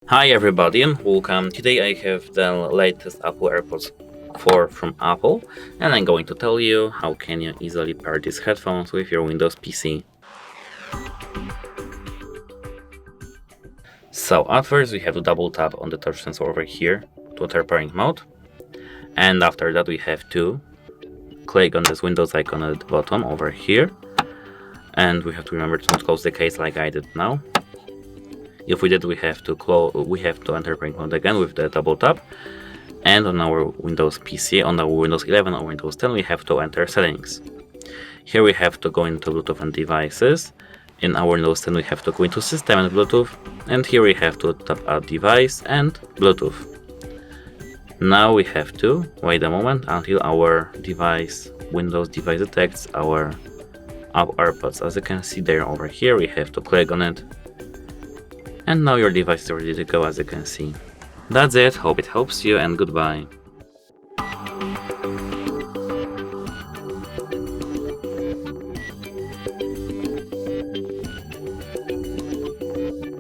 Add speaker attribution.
Speaker 1: Hi everybody and welcome. Today I have the latest Apple AirPods 4 from Apple, and I'm going to tell you how can you easily pair these headphones with your Windows PC. So at first we have to double tap on the touch sensor over here to enter pairing mode, and after that we have to click on this Windows icon at the bottom over here, and we have to remember to not close the case like I did now. If we did, we have to enter pairing mode again with the double tap, and on our Windows PC, on our Windows 11 or Windows 10, we have to enter settings. Here we have to go into Bluetooth and devices. In our Windows 10 we have to go into System and Bluetooth, and here we have to tap Add Device and Bluetooth. Now we have to wait a moment until our Windows device detects our AirPods. As you can see there over here, we have to click on it. And now your device is ready to go, as you can see. That's it, hope it helps you, and goodbye.